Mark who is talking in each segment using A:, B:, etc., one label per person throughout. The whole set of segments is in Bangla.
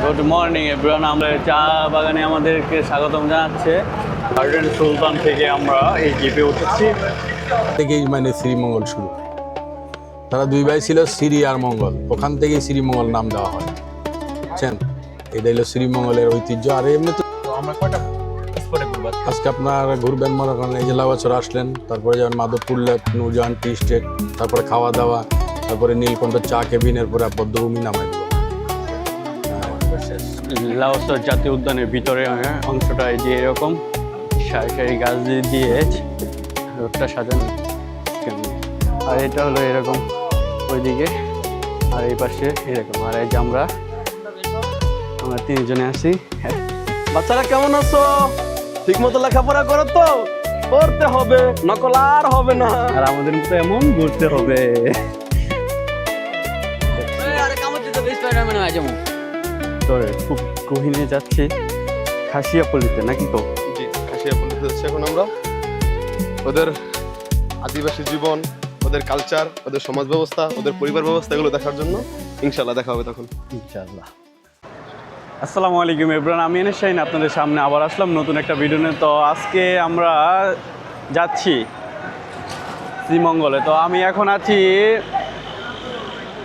A: Good morning everyone. আমরা চা বাগানে আমাদেরকে স্বাগতম জানাচ্ছে। গার্ডেন সুলতান থেকে আমরা এই জিপে উঠেছি।
B: থেকেই মানে শ্রীমঙ্গল শুরু। তারা দুই ভাই ছিল শ্রী আর মঙ্গল, ওখান থেকেই শ্রীমঙ্গল নাম দেওয়া হয়, বুঝছেন? এটা হলো শ্রীমঙ্গলের ঐতিহ্য। আর এমনি তো
A: আমরা কয়টা
B: আজকে আপনার ঘুরবেন মনে করেন এই যে লাউয়াছড় আসলেন, তারপরে যেমন মাধবপুর লেক, নূরজাহান টি স্টেট, তারপরে খাওয়া দাওয়া, তারপরে নীলকণ্ঠ চা কেবিনের পরে বদ্ধভূমি নামাই দেবো।
A: লাউয়াছড় জাতীয় উদ্যানের ভিতরে অংশটা এই যে এরকম সারি সারি গাছ দিয়ে রোডটা সাজানো। আর এটা হলো এরকম ওইদিকে, আর এই পাশে এরকম। আর এই যে আমরা তিনজনে আছি।
C: বাচ্চারা কেমন আছো? ঠিক মতো লেখাপড়া করো তো? পড়তে হবে, নকল আর হবে না।
A: আর আমাদের মতো এমন ঘুরতে হবে। খুব গহীনে যাচ্ছি খাসিয়াপল্লিতে, নাকি তো?
C: জি, খাসিয়াপল্লিতে যাচ্ছি এখন আমরা। ওদের আদিবাসী জীবন, ওদের কালচার, ওদের সমাজ ব্যবস্থা, ওদের পরিবার ব্যবস্থা, এগুলো দেখার জন্য ইনশাল্লাহ দেখা হবে তখন।
A: ইনশাআল্লাহ। আসসালামু আলাইকুম এভরিওয়ান, আমি এনএস শাহিন আপনাদের সামনে আবার আসলাম নতুন একটা ভিডিও নিয়ে। তো আজকে আমরা যাচ্ছি শ্রীমঙ্গলে। তো আমি এখন আছি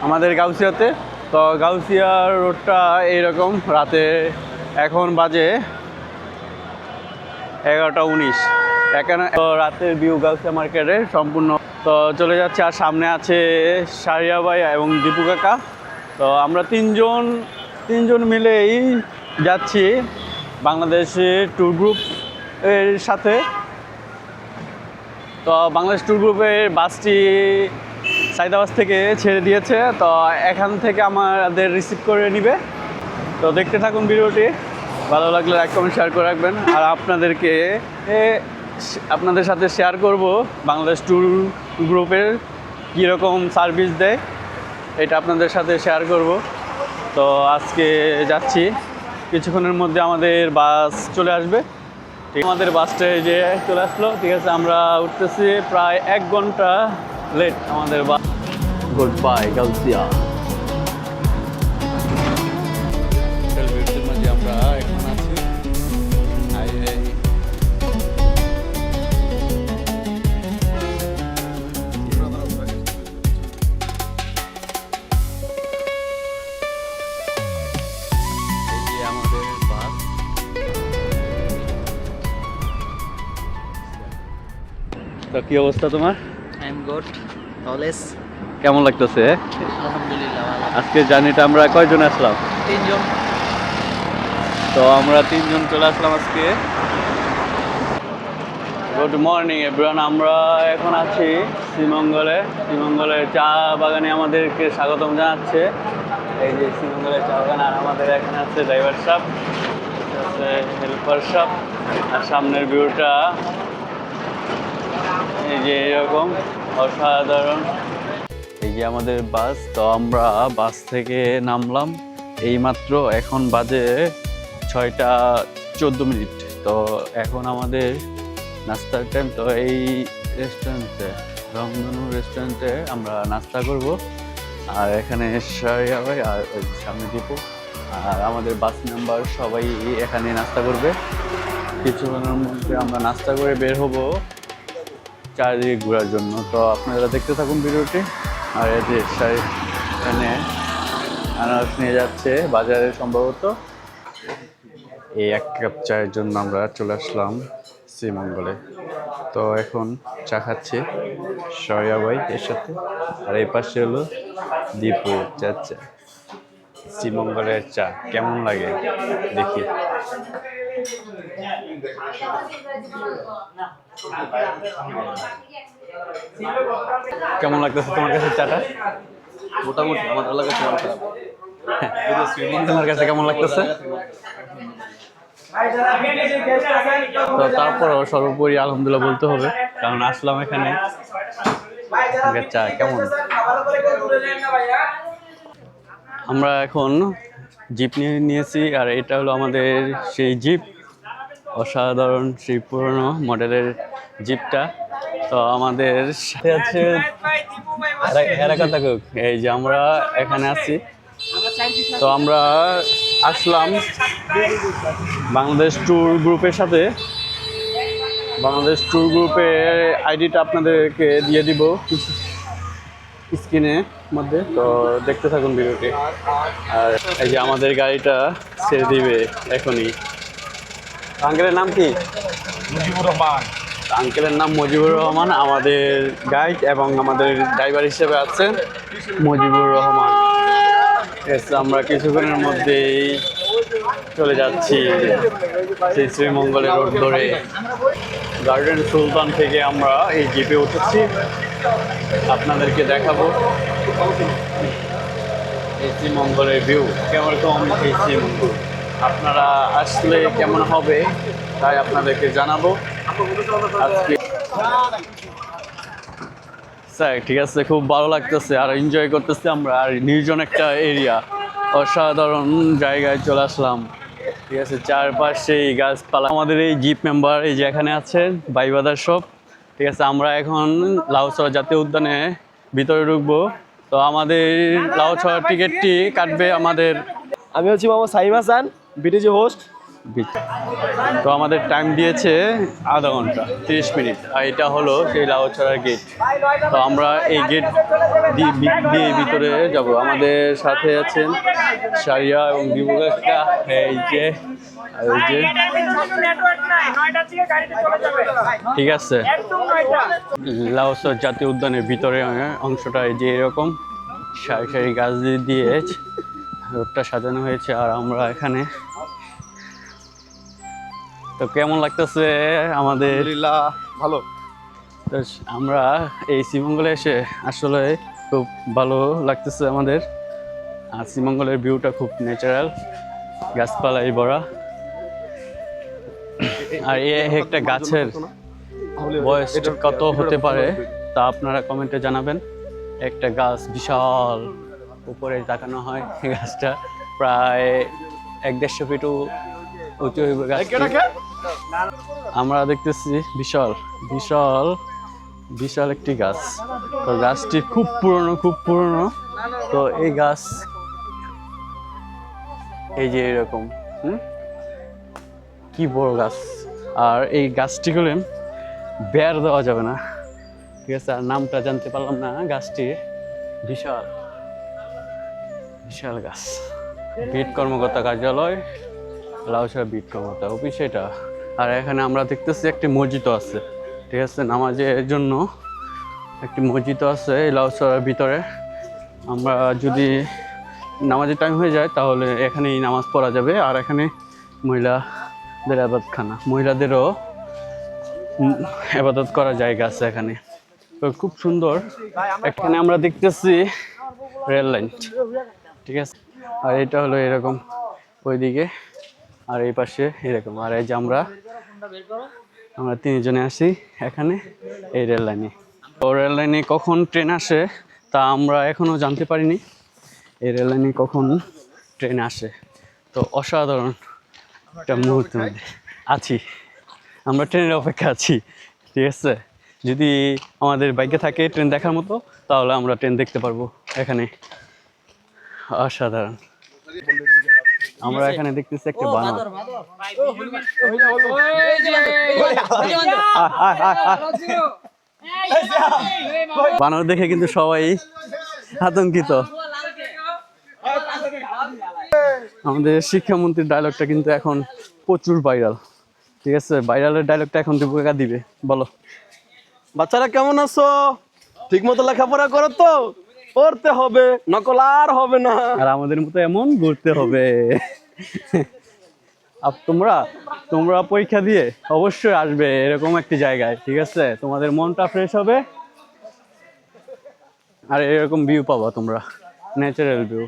A: আমাদের গাউসিয়াতে। তো গাউসিয়া রোডটা এইরকম। রাতে এখন বাজে 11:19। এখানে রাতের ভিউ গাউসিয়া মার্কেটের সম্পূর্ণ। তো চলে যাচ্ছে, আর সামনে আছে সারিয়া ভাই এবং দীপু কাকা। তো আমরা তিনজন মিলেই যাচ্ছি বাংলাদেশের ট্যুর গ্রুপ এর সাথে। তো বাংলাদেশ ট্যুর গ্রুপের বাসটি সাইদাবাস থেকে ছেড়ে দিয়েছে। তো এখান থেকে আমাদের রিসিভ করে নিবে। তো দেখতে থাকুন ভিডিওটি, ভালো লাগলে লাইক কমেন্ট শেয়ার করে রাখবেন। আর আপনাদের সাথে শেয়ার করব বাংলাদেশ ট্যুর গ্রুপের কীরকম সার্ভিস দেয়, এটা আপনাদের সাথে শেয়ার করব। তো আজকে যাচ্ছি, কিছুক্ষণের মধ্যে আমাদের বাস চলে আসবে। ঠিক আমাদের বাসটা যে চলে আসলো, ঠিক আছে। আমরা উঠতেছি প্রায় 1 ঘন্টা লেট আমাদের বাস। Good bye Gausia. মাঝে আমরা এখন আছি। আমাদের বাস। তো কি অবস্থা তোমার?
D: I am good always.
A: কেমন লাগতেছে?
D: আলহামদুলিল্লাহ ভালো।
A: আজকে জার্নিটা আমরা কয়জন আসলাম?
D: 3 জন।
A: তো আমরা 3 জন চলে আসলাম আজকে। Good morning everyone. আমরা এখন আছি শ্রীমঙ্গলের চা বাগানে আমাদেরকে স্বাগতম জানাচ্ছে। এই যে শ্রীমঙ্গলের চা বাগান। আর আমাদের এখানে আছে ড্রাইভার সাহেব, আছে হেল্পার সাহেব। আর সামনের ভিউটা এই যে এরকম অসাধারণ। এই যে আমাদের বাস। তো আমরা বাস থেকে নামলাম এইমাত্র। এখন বাজে 6:14। তো এখন আমাদের নাস্তার টাইম। তো এই রেস্টুরেন্টে, রংধনু রেস্টুরেন্টে আমরা নাস্তা করব। আর এখানে সারিয়া ভাই আর ওই সামনে দীপু আর আমাদের বাস নাম্বার সবাই এখানে নাস্তা করবে। কিছুক্ষণের মধ্যে আমরা নাস্তা করে বের হব চারিদিকে ঘোরার জন্য। তো আপনারা দেখতে থাকুন ভিডিওটি। আর এই যে এখানে আনারস নিয়ে যাচ্ছে বাজারে সম্ভবত। এই 1 কাপ চায়ের জন্য আমরা চলে আসলাম শ্রীমঙ্গলে। তো এখন চা খাচ্ছি সারিয়া ভাই এর সাথে। আর এই পাশে হলো দীপু যাচ্ছে। শ্রীমঙ্গলের চা কেমন লাগে দেখি। কেমন লাগতেছে তোমার কাছে চাটা?
C: মোটামুটি আমার এলাকা কেমন খারাপ।
A: তোমার কাছে কেমন লাগতেছে? তো তারপরও সর্বোপরি আলহামদুলিল্লাহ বলতে হবে, কারণ আসলাম এখানে। চা কেমন? আমরা এখন জিপ নিয়েছি। আর এটা হলো আমাদের সেই জিপ, অসাধারণ সেই পুরনো মডেলের জিপটা। তো আমাদের সাথে আছে এই যে আমরা এখানে আছি তো আমরা আসলাম বাংলাদেশ ট্যুর গ্রুপের সাথে। বাংলাদেশ ট্যুর গ্রুপের আইডিটা আপনাদেরকে দিয়ে দিব স্ক্রিনের মধ্যে, তো দেখতে থাকুন ভিডিওটি। আর এই যে আমাদের গাড়িটা ছেড়ে দিবে এখনই। আঙ্কেলের নাম কি?
B: মুজিবুর রহমান।
A: আঙ্কেলের নাম মুজিবুর রহমান, আমাদের গাইড এবং আমাদের ড্রাইভার হিসেবে আছেন মুজিবুর রহমান। আমরা কিছুক্ষণের মধ্যেই চলে যাচ্ছি সেই শ্রীমঙ্গলের রোড ধরে। গার্ডেন সুলতান থেকে আমরা এই জিপে উঠেছি, আপনাদেরকে দেখাবো এই শ্রীমঙ্গলের ভিউ কেমন কম। এই শ্রীমঙ্গল আপনারা আসলে কেমন হবে তাই আপনাদেরকে জানাবো আজকে। স্যার ঠিক আছে, খুব ভালো লাগতেছে আর এনজয় করতেছি আমরা। আর নির্জন একটা এরিয়া, অসাধারণ জায়গায় চলে আসলাম। ঠিক আছে, চারপাশেই গাছপালা। আমাদের এই জিপ মেম্বার এই যে এখানে আছেন বাইবাদার সব। ঠিক আছে, আমরা এখন লাউছড়া জাতীয় উদ্যানে ভিতরে ঢুকবো। তো আমাদের লাউছড়ার টিকিটটি কাটবে আমাদের।
E: আমি হচ্ছি মোহাম্মদ সাইম হাসান, বিটিজি হোস্ট।
A: তো আমাদের টাইম দিয়েছে আধা ঘন্টা 30 মিনিট, আর এটা হলো সেই লাউছড়ার গেট। তো আমরা এই গেট দিয়ে ভিতরে যাব। আমাদের সাথে আছেন সারিয়া এবং বিভুকা। এই যে ঠিক আছে, লাউছড়া জাতীয় উদ্যানের ভিতরে অংশটা এই যে এরকম সারি সারি গাছ দিয়ে রোডটা সাজানো হয়েছে। আর আমরা এখানে, তো কেমন লাগতেছে আমাদের?
C: ভালো।
A: তো আমরা এই শ্রীমঙ্গলে এসে আসলে খুব ভালো লাগতেছে আমাদের। আর শ্রীমঙ্গলের ভিউটা খুব ন্যাচারাল, গাছপালায় ভরা। আর এই একটা গাছের বয়স কত হতে পারে তা আপনারা কমেন্টে জানাবেন। একটা গাছ বিশাল উপরে তাকানো হয়, গাছটা প্রায় 1-150 ফিট উঁচু হইবে গাছটা। আমরা দেখতেছি বিশাল বিশাল বিশাল একটি গাছ। তো গাছটি খুব পুরনো। তো এই গাছ এই যে এরকম কি বড় গাছ। আর এই গাছটি হলে বের দেওয়া যাবে না। ঠিক আছে, আর নামটা জানতে পারলাম না গাছটির। বিশাল বিশাল গাছ। বিট কর্মকর্তা কার্যালয়, লাউছড়া বিট কর্মকর্তা অফিস এটা। আর এখানে আমরা দেখতেছি একটি মসজিদও আছে। ঠিক আছে, নামাজের জন্য একটি মসজিদও আছে এই লাউছড়ার ভিতরে। আমরা যদি নামাজের টাইম হয়ে যায় তাহলে এখানেই নামাজ পড়া যাবে। আর এখানে মহিলাদের আবাদখানা, মহিলাদেরও আবাদত করা জায়গা আছে এখানে। তো খুব সুন্দর। এখানে আমরা দেখতেছি রেল লাইন। ঠিক আছে, আর এটা হলো এরকম ওইদিকে, আর এই পাশে এরকম। আর এই যে আমরা 3 জনে আসি এখানে এই রেল লাইনে। তো রেল লাইনে কখন ট্রেন আসে তা আমরা এখনো জানতে পারিনি। এই রেল লাইনে কখন ট্রেন আসে, তো অসাধারণ একটা মুহূর্তের মধ্যে আছি আমরা। ট্রেনের অপেক্ষা আছি। ঠিক আছে, যদি আমাদের বাইকে থাকে ট্রেন দেখার মতো তাহলে আমরা ট্রেন দেখতে পারবো এখানে। অসাধারণ। আমরা এখানে দেখতেছি একটা বানর। বানর দেখে কিন্তু সবাই আতঙ্কিত। আমাদের শিক্ষামন্ত্রীর ডায়লগটা কিন্তু এখন প্রচুর ভাইরাল। ঠিক আছে, ভাইরালের ডায়লগটা এখন দীপিকা দিবে। বলো।
E: বাচ্চারা কেমন আছো? ঠিক মতো লেখাপড়া করো তো? পড়তে হবে, নকল আর হবে না।
A: আর আমাদের মতো এমন ঘুরতে হবে। আর তোমরা পরীক্ষা দিয়ে অবশ্যই আসবে এরকম একটি জায়গায়। ঠিক আছে, তোমাদের মনটা ফ্রেশ হবে আর এরকম ভিউ পাবা তোমরা, ন্যাচারাল ভিউ।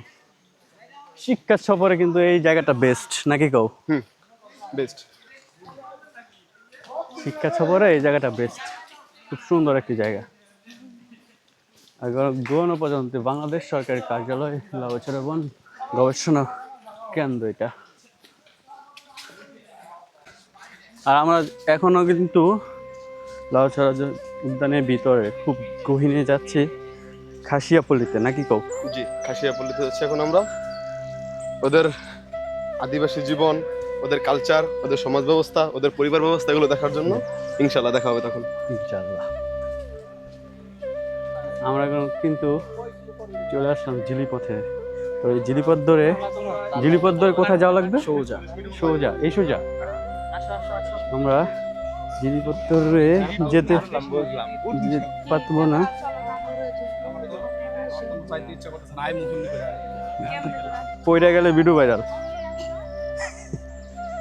A: শিক্ষার সফরে কিন্তু এই জায়গাটা বেস্ট, নাকি কও?
C: বেস্ট।
A: শিক্ষা সফরে এই জায়গাটা বেস্ট, খুব সুন্দর একটি জায়গা। গণপ্রজাতন্ত্রী বাংলাদেশ সরকারি কার্যালয়, লাউছড়া বন গবেষণা কেন্দ্র এটা। আর আমরা এখনো কিন্তু লাউছড়া উদ্যানের ভিতরে খুব গহীনে যাচ্ছি, খাসিয়াপল্লিতে, নাকি কও?
C: জি, খাসিয়াপল্লিতে যাচ্ছি এখন আমরা। ওদের আদিবাসী জীবন, ওদের কালচার, ওদের সমাজ ব্যবস্থা, ওদের পরিবার ব্যবস্থা এগুলো দেখার জন্য ইনশাল্লাহ দেখা হবে তখন।
A: ইনশাআল্লাহ। আমরা কিন্তু চলে আসলাম জিলিপথে। তো এই জিলিপথ ধরে কোথায় যাওয়া লাগবে? সোজা এই সোজা আমরা জিলিপথ ধরে যেতে পারবো না, পয়রা গেলে ভিডিও ভাইরাল।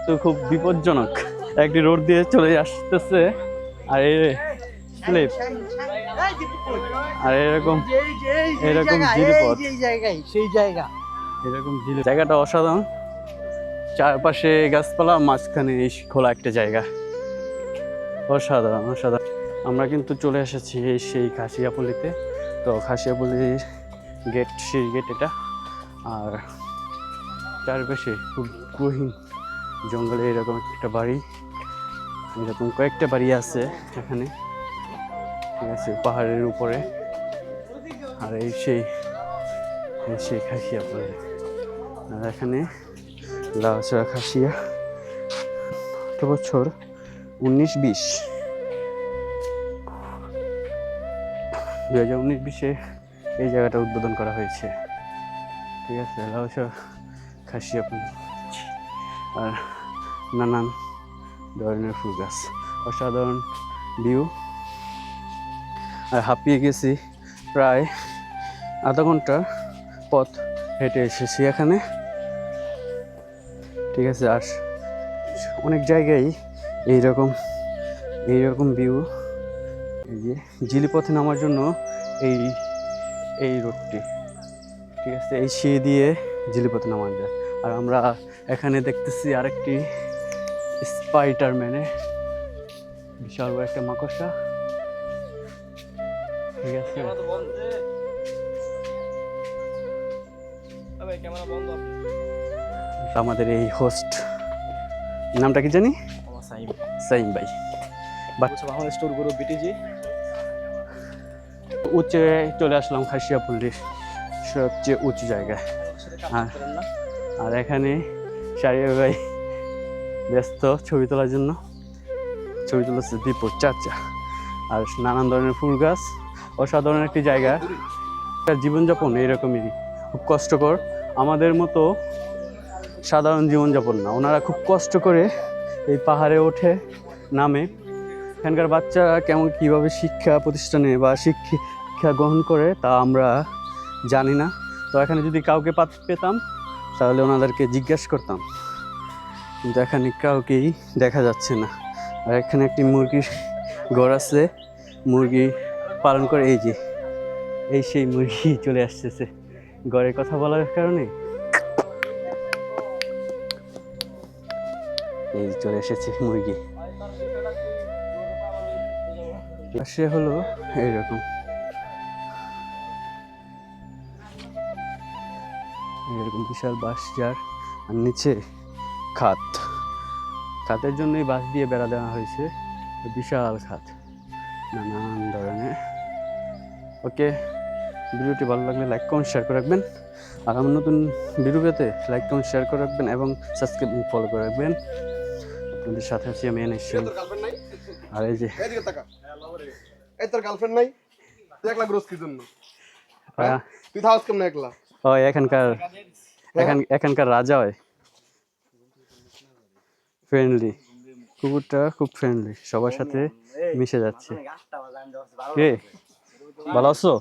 A: তো খুব বিপজ্জনক একটি রোড দিয়ে চলে আসতেছে, আর এই স্লিপ, আর এরকম জিলিপথ, এরকম জায়গাটা অসাধারণ। চারপাশে গাছপালা, মাঝখানে এই খোলা একটা জায়গা, অসাধারণ। আমরা কিন্তু চলে এসেছি সেই খাসিয়াপল্লিতে। তো খাসিয়াপল্লির গেট, সেই গেট এটা। আর চারপাশে খুব গহীন জঙ্গলে এরকম একটা বাড়ি, এরকম কয়েকটা বাড়ি আছে এখানে, ঠিক আছে, পাহাড়ের উপরে। আর এই সেই খাসিয়াপল্লি। আর এখানে লাউচড়া খাসিয়া, বছর 19-20, 2019-20-এ এই জায়গাটা উদ্বোধন করা হয়েছে, ঠিক আছে। লাউচড়া খাসিয়াপল্লি, আর নানান ধরনের ফুল গাছ, অসাধারণ ভিউ। আর হাঁপিয়ে গেছি, প্রায় আধা ঘন্টার পথ হেঁটে এসেছি এখানে, ঠিক আছে। আর অনেক জায়গায় এইরকম ভিউ। এই যে জিলিপথে নামার জন্য এই রোডটি, ঠিক আছে, এই সিঁড়ি দিয়ে জিলিপথে নামা যায়। আর আমরা এখানে দেখতেছি আরেকটি স্পাইডারম্যানে, বিশাল বড় একটা মাকড়সা, ঠিক আছে। আমাদের এই হোস্ট নামটা কি জানি, সাইম ভাই।
E: Bangladesh tour group BTG.
A: উঁচে চলে আসলাম খাসিয়াপল্লির সবচেয়ে উঁচু জায়গায়। আর এখানে শারিয়া ভাই ব্যস্ত ছবি তোলার জন্য, ছবি তুলেছে দীপক চাচা। আর নানান ধরনের ফুল গাছ, অসাধারণ একটি জায়গা। জীবনযাপন এইরকমই, খুব কষ্টকর। আমাদের মতো সাধারণ জীবনযাপন না, ওনারা খুব কষ্ট করে এই পাহাড়ে ওঠে, নামে। এখানকার বাচ্চারা কীভাবে শিক্ষা প্রতিষ্ঠানে বা শিক্ষা গ্রহণ করে তা আমরা জানি না। তো এখানে যদি কাউকে পেতাম তাহলে ওনাদেরকে জিজ্ঞাসা করতাম, কিন্তু এখানে কাউকেই দেখা যাচ্ছে না। আর এখানে একটি মুরগির ঘর আছে, মুরগি পালন করে। এই সেই মুরগি চলে আসতেছে ঘরের কথা বলার কারণে, এই চলে এসেছে মুরগি। সে হলো এইরকম বিশাল বাঁশ ঝাড়, আর নিচে খাতের জন্যই বাঁশ দিয়ে বেড়া দেওয়া হয়েছে, বিশাল খাত নানান ধরনের। ওকে, ভিডিওটি ভালো লাগলে লাইক কমেন্ট শেয়ার করে রাখবেন। আর আমার নতুন ভিডিও পেতে লাইক কমেন্ট শেয়ার করে রাখবেন এবং সাবস্ক্রাইব ফলো করে রাখবেন। আপনাদের সাথে আছি আমি এনএসএম। আর এই যে
C: তোর গার্লফ্রেন্ড নাই, একলা গ্রোস কি জন্য তুই থাকস কেমন একলা?
A: এখানকার রাজা হয়, ফ্রেন্ডলি, কুকুরটা খুব ফ্রেন্ডলি, সবার সাথে মিশে যাচ্ছে। কে ভালো আছো?